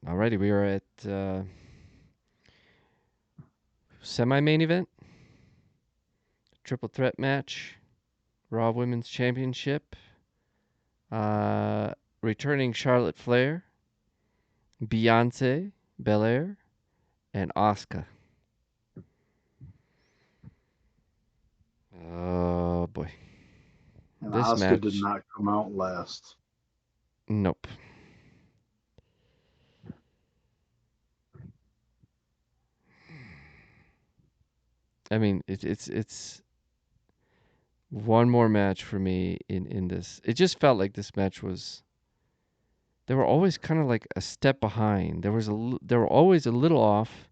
Alrighty, we are at semi-main event, triple threat match, Raw Women's Championship. Uh, Returning Charlotte Flair, Bianca Belair, and Auska. Oh boy, And this Auska did match. not come out last. Nope. I mean, it's one more match for me in this. It just felt like this match was. They were always kind of like a step behind. They were always a little off,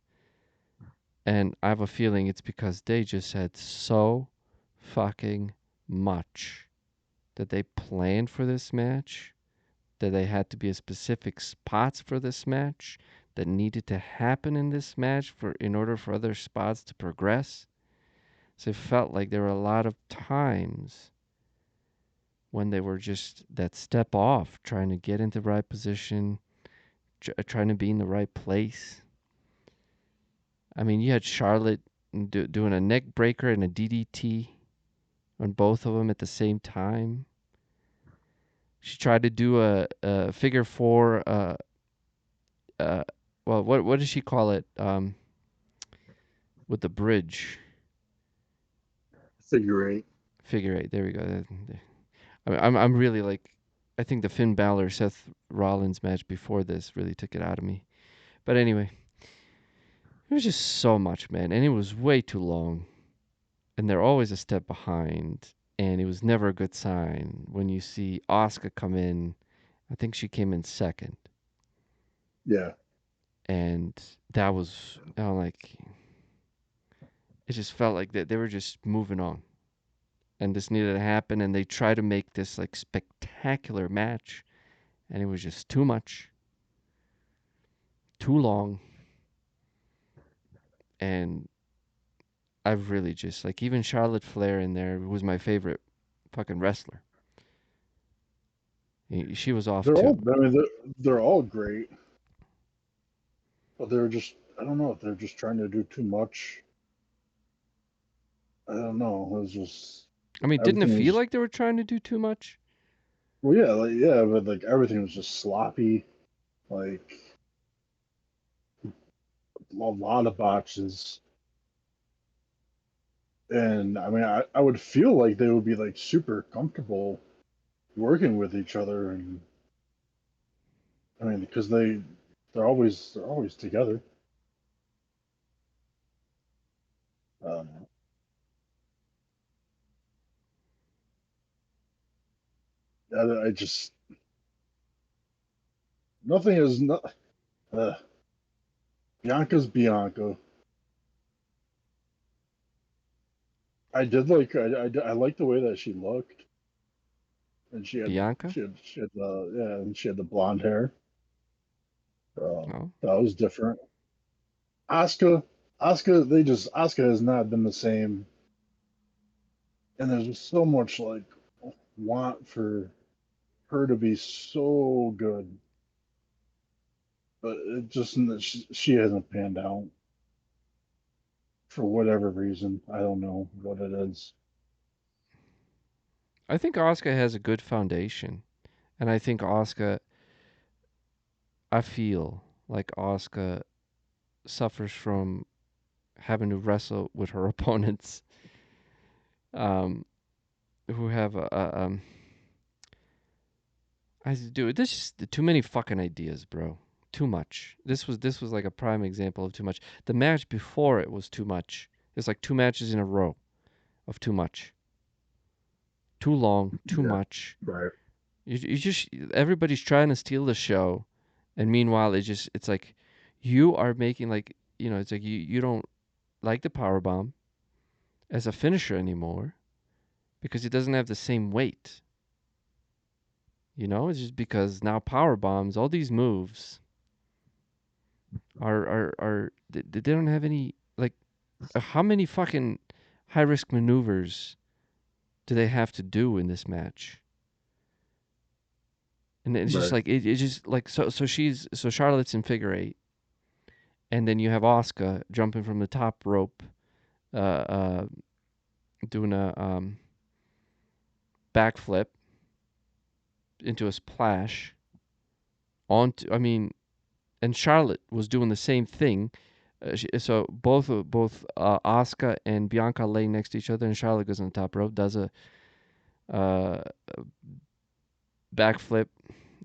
and I have a feeling it's because they just had so fucking much that they planned for this match, that they had to be a specific spots for this match, that needed to happen in this match for in order for other spots to progress. So it felt like there were a lot of times when they were just that step off, trying to get into the right position, trying to be in the right place. I mean, you had Charlotte doing a neck breaker and a DDT on both of them at the same time. She tried to do a figure four. Uh, well, what does she call it? With the bridge Figure eight. figure eight. There we go. I'm really like, I think the Finn Balor Seth Rollins match before this really took it out of me. But anyway, it was just so much, man, and it was way too long. And they're always a step behind, and it was never a good sign when you see Auska come in. I think she came in second, Yeah. and that was like it just felt like that they were just moving on, and this needed to happen, and they tried to make this like spectacular match, and it was just too much, too long, and I've really just like even Charlotte Flair in there was my favorite fucking wrestler. She was off They're all, too. I mean, they're all great, but they're just, I don't know, they're just trying to do too much. I don't know. It was just, I mean, didn't it everything feel was, like they were trying to do too much? well, yeah, like, yeah, but like everything was just sloppy. Like, a lot of botches. And I mean, I would feel like they would be like super comfortable working with each other. And I mean, because they're always together. Um, I just, nothing is not, uh, Bianca's Bianca. I liked the way that she looked, and Bianca? yeah, and she had the blonde hair. Oh, That was different. Asuka, Asuka has not been the same, and there's just so much like want for her to be so good, but it just she hasn't panned out for whatever reason. I don't know what it is. I think Oscar has a good foundation, and I think Oscar. I feel like Oscar suffers from having to wrestle with her opponents, um, who have I do this is too many fucking ideas, bro. Too much. This was like a prime example of too much. The match before it was too much. It's like two matches in a row of too much. Too long, too Yeah, much. right. You just everybody's trying to steal the show, and meanwhile it's like you are making like it's like you don't like the power bomb as a finisher anymore because it doesn't have the same weight. It's just because now power bombs, all these moves are they don't have any like how many fucking high risk maneuvers do they have to do in this match? And it's just Right. like it just like so Charlotte's in figure eight, and then you have Auska jumping from the top rope, uh, uh, doing a backflip into a splash onto. I mean, and Charlotte was doing the same thing. So both Asuka and Bianca lay next to each other, and Charlotte goes on the top rope, does a uh, backflip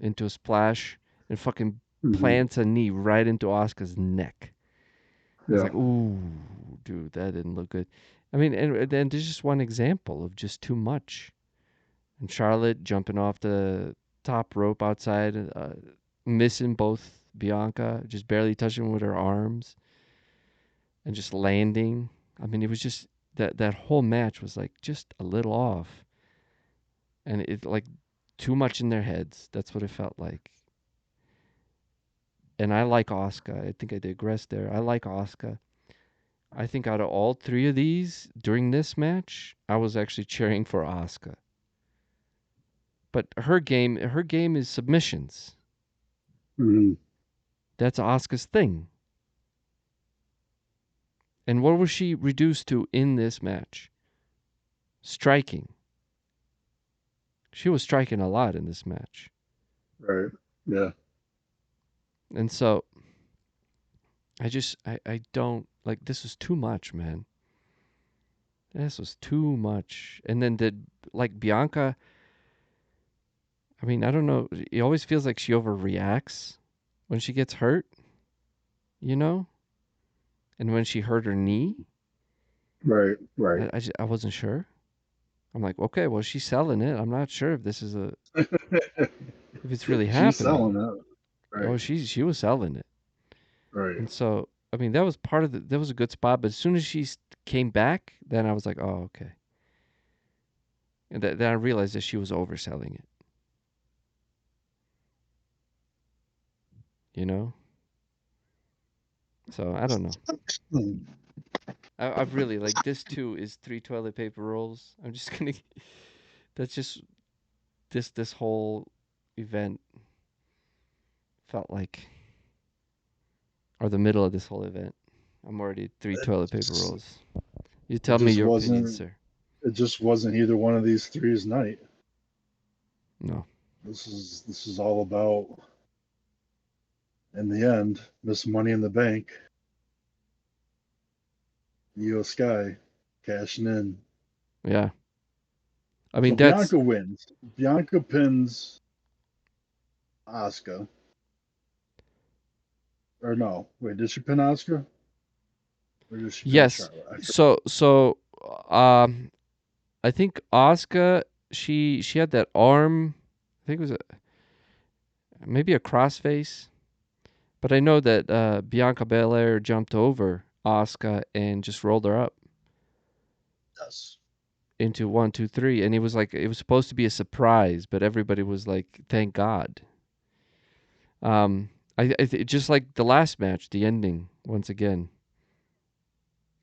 into a splash, and fucking Hmm. plants a knee right into Asuka's neck. I was Yeah. like, ooh, dude, that didn't look good. I mean, and then there's just one example of just too much. And Charlotte jumping off the top rope outside, missing both Bianca, just barely touching with her arms, and just landing. I mean, it was just that whole match was like just a little off, and it like too much in their heads. That's what it felt like. And I like Asuka. I think I digressed there. I like Asuka. I think out of all three of these during this match, I was actually cheering for Asuka. But her game is submissions. Hmm. That's Asuka's thing. And what was she reduced to in this match? Striking. She was striking a lot in this match. Right. Yeah. And so I don't like this was too much, man. This was too much. And then did like Bianca, I mean, I don't know. It always feels like she overreacts when she gets hurt, you know? And when she hurt her knee, Right. Right. I wasn't sure. I'm like, okay, well, she's selling it. I'm not sure if this is if it's really She's happening. selling it. Oh, Right. she was selling it. Right. And so, I mean, that was part of that was a good spot. But as soon as she came back, then I was like, oh, okay. And then I realized that she was overselling it, you know? So I don't know. Hmm. I've really like this too is three toilet paper rolls. I'm just gonna. That's just this whole event felt like, or the middle of this whole event. I'm already at three It toilet paper just, rolls. You it tell me just your opinion, wasn't. sir. It just wasn't either one of these three's night. No. This is all about, in the end, Miss Money in the Bank, Io Sky, cashing in. Yeah. I So mean that's Bianca wins. Bianca pins Asuka. Or no, wait, did she pin Asuka? Or did she pin yes. Charlotte? I forget. So um I think Asuka she had that arm. I think it was maybe a crossface. But I know that Bianca Belair jumped over Asuka and just rolled her up Yes. into one, two, three, and it was like it was supposed to be a surprise, but everybody was like, "Thank God." Um, just like the last match, the ending once again.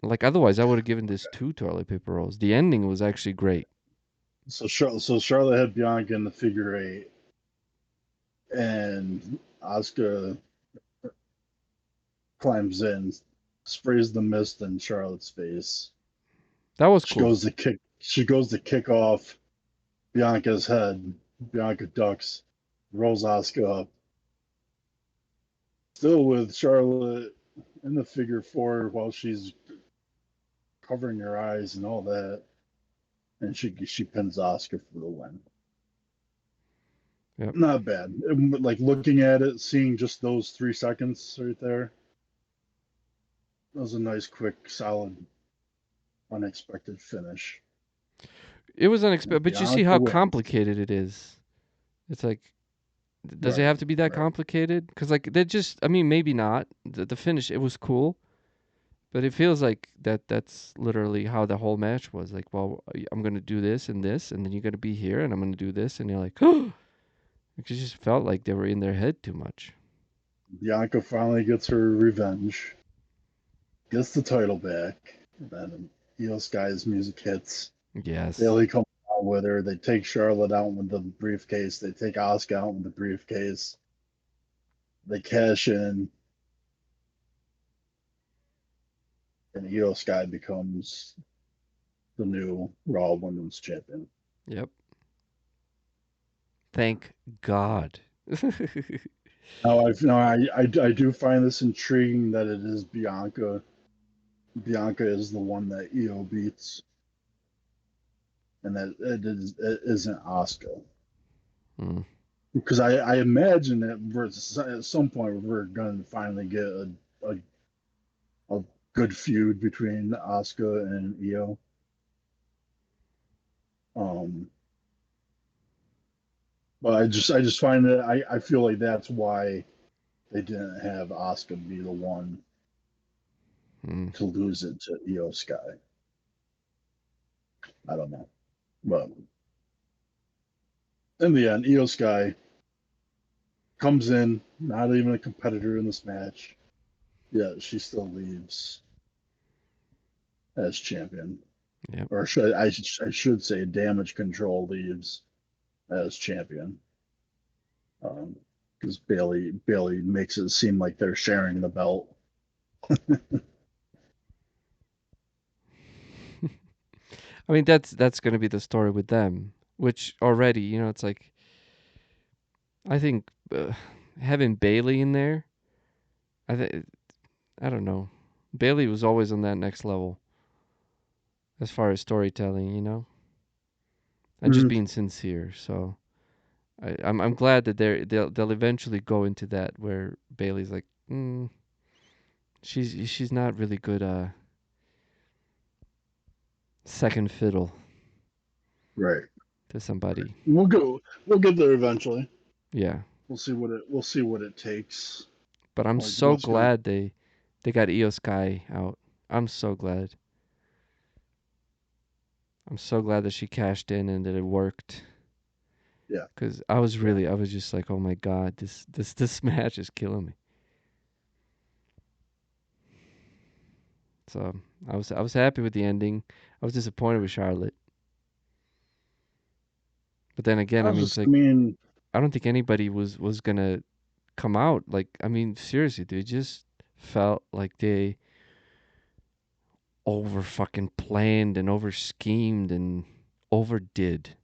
Like otherwise, I would have given this two toilet paper rolls. The ending was actually great. So Charlotte had Bianca in the figure eight, and Asuka climbs in, sprays the mist in Charlotte's face. That was She cool. goes to kick. She goes to kick off Bianca's head. Bianca ducks, rolls Asuka up. Still with Charlotte in the figure four while she's covering her eyes and all that, and she pins Asuka for the win. Yep. Not bad. Like looking at it, seeing just those 3 seconds right there, that was a nice, quick, solid, unexpected finish. It was And unexpected, but you see Bianca how wins. complicated it is. It's like, does it Right, have to be that right. complicated? Because like they just, I mean, maybe not. The finish, it was cool. But it feels like that's literally how the whole match was. Like, well, I'm going to do this, and then you're going to be here, and I'm going to do this. And you're like, oh, it just felt like they were in their head too much. Bianca finally gets her revenge, gets the title back, and then Io Sky's music hits. Yes. Bailey comes out with her. They take Charlotte out with the briefcase. They take Auska out with the briefcase. They cash in, and Io Sky becomes the new Raw Women's Champion. Yep. Thank God. Now, I do find this intriguing that it is Bianca. Bianca is the one that Io beats, and that it isn't Asuka. Hmm. Because I imagine that at some point we're going to finally get a, a good feud between Asuka and Io. Um, but I just find that I feel like that's why they didn't have Asuka be the one Hmm. to lose it to Io Sky. I don't know, but in the end, Io Sky comes in, not even a competitor in this match. Yeah, she still leaves as champion, Yep. or I should say, Damage Control leaves as champion. Because Bailey makes it seem like they're sharing the belt. I mean, that's gonna be the story with them, which already, it's like I think having Bailey in there, I think I don't know. Bailey was always on that next level as far as storytelling, and just Mhm. being sincere. So I'm glad that they'll eventually go into that where Bailey's like, she's not really good second fiddle Right. to somebody. We'll go. We'll get there eventually. Yeah, We'll see what it takes. but I'm Like so what's gonna. glad they got Io Sky out. I'm so glad. I'm so glad that she cashed in and that it worked. Yeah. Cause Yeah. I was just like, oh my god, this match is killing me. So I was happy with the ending. I was disappointed with Charlotte, but then again, I I was mean, it's just. I like mean. I don't think anybody was gonna come out. Like, I mean, seriously, they just felt like they over fucking planned and over schemed and overdid,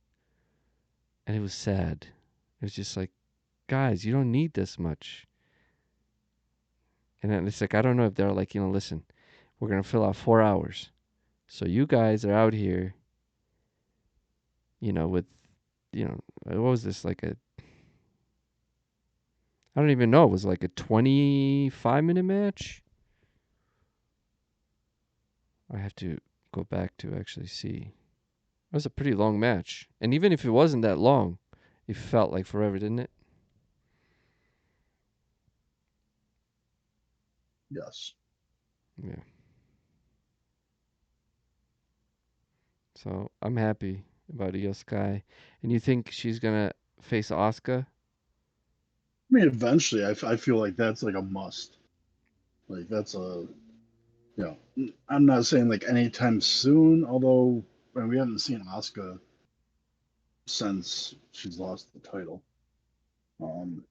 and it was sad. It was just like, guys, you don't need this much. And then it's like I don't know if they're like, listen, we're gonna fill out 4 hours. So you guys are out here, with, what was this like a? I don't even know. It was like a 25-minute match. I have to go back to actually see. It was a pretty long match, and even if it wasn't that long, it felt like forever, didn't it? Yes. Yeah. So I'm happy about Io Sky. And you think she's gonna face Asuka? I mean, eventually, I feel like that's like a must. Like that's a. I'm not saying like anytime soon. Although we haven't seen Asuka since she's lost the title. Um,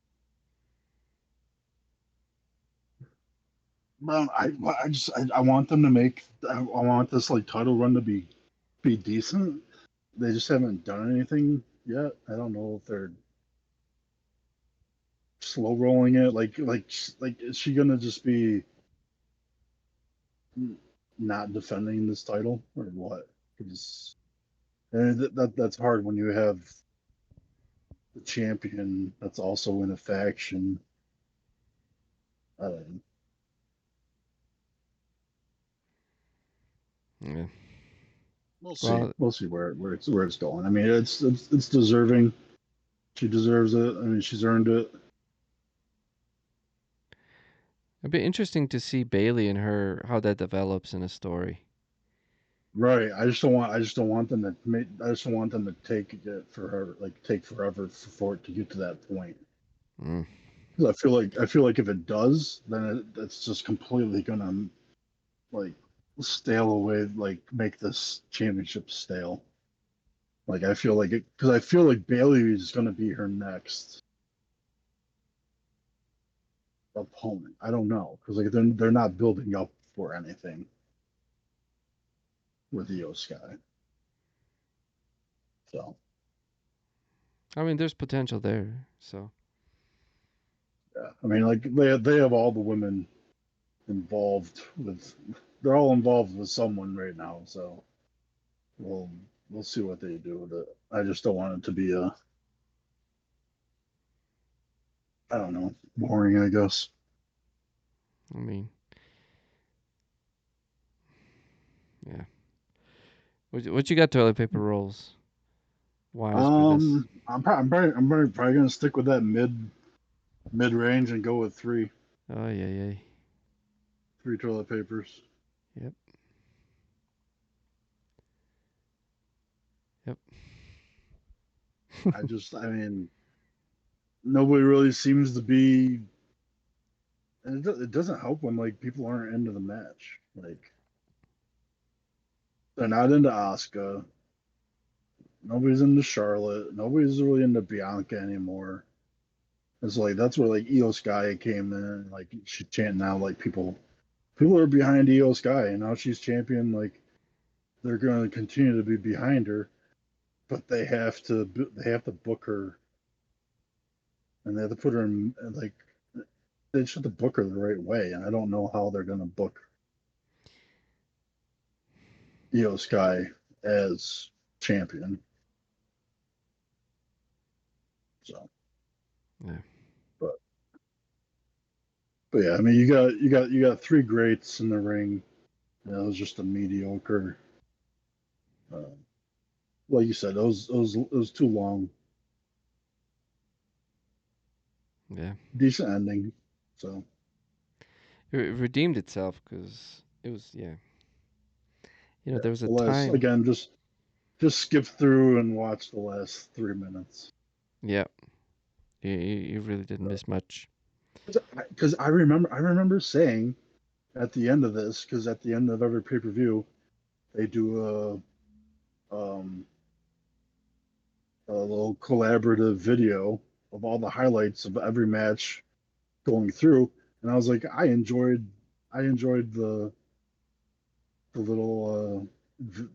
But I want them to make I want this like title run to be decent. They just haven't done anything yet. I don't know if they're slow rolling it. Like is she gonna just be not defending this title or what? Because that's hard when you have the champion that's also in a faction. I don't Yeah. We'll see. Well, We'll see where it's going. I mean, it's deserving. She deserves it. I mean, she's earned it. it'd be interesting to see Bailey and her how that develops in a story. Right. I just don't want them to make. I just don't want them to take it for her. Like take forever for it to get to that point. Mm. 'Cause I feel like if it does, then it's just completely gonna like stale away. Like make this championship stale. Like I feel like it because I feel like Bailey is going to be her next opponent. I don't know because like they're not building up for anything with Io Sky. So I mean, there's potential there. So yeah, I mean like they have all the women involved with they're all involved with someone right now. So we'll we'll see what they do with it. I just don't want it to be a I don't know boring. I guess. I mean, yeah. What you got toilet paper rolls wise for this? I'm probably gonna stick with that mid range and go with Oh yeah, yeah. three toilet papers. Yep. Yep. I mean, nobody really seems to be, and it doesn't help when like people aren't into the match. Like they're not into Auska. Nobody's into Charlotte. Nobody's really into Bianca anymore. It's like that's where like Io Sky came in, and, like she's chanting out like people are behind Io Sky, and now she's champion. Like they're going to continue to be behind her, but they have to book her, and they have to put her in like they just have to book her the right way, and I don't know how they're going to book Io Sky as champion. So, Yeah. but but yeah, I mean, you got three greats in the ring. It was just a mediocre. Uh, like you said, it was too long. Yeah. Decent ending. So It redeemed itself because it was yeah. yeah, There was a the last time. again, just skip through and watch the last 3 minutes. Yeah. You really didn't miss much. Because I remember saying at the end of this, because at the end of every pay per view they do a little collaborative video of all the highlights of every match going through, and I was like, I enjoyed the little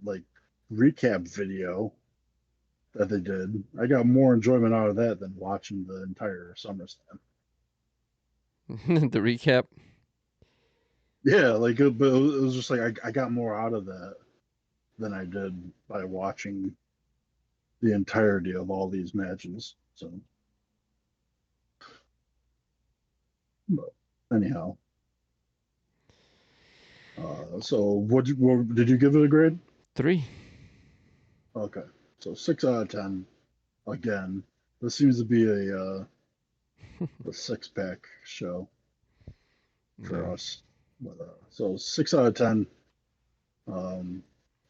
like recap video that they did. I got more enjoyment out of that than watching the entire SummerSlam. The recap. Yeah, like but it was just like I got more out of that than I did by watching the entirety of all these matches. So, but anyhow, so what did you give it a grade? 3. Okay, so 6 out of 10. Again, this seems to be a six pack show Yeah. for us. But, so 6 out of 10. Um,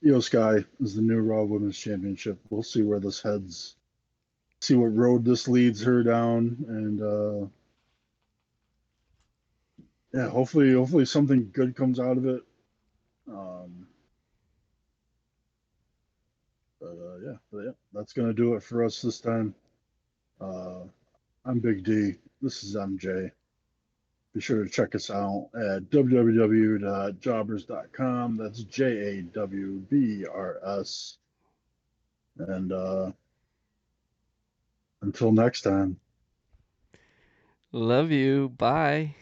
Io Sky is the new Raw Women's Championship. We'll see where this heads. See what road this leads her down, and yeah, hopefully something good comes out of it. Um, but yeah, that's gonna do it for us this time. Uh, I'm Big D. This is MJ. Be sure to check us out at www.jawbers.com. That's JAWBRS. And until next time. Love you. Bye.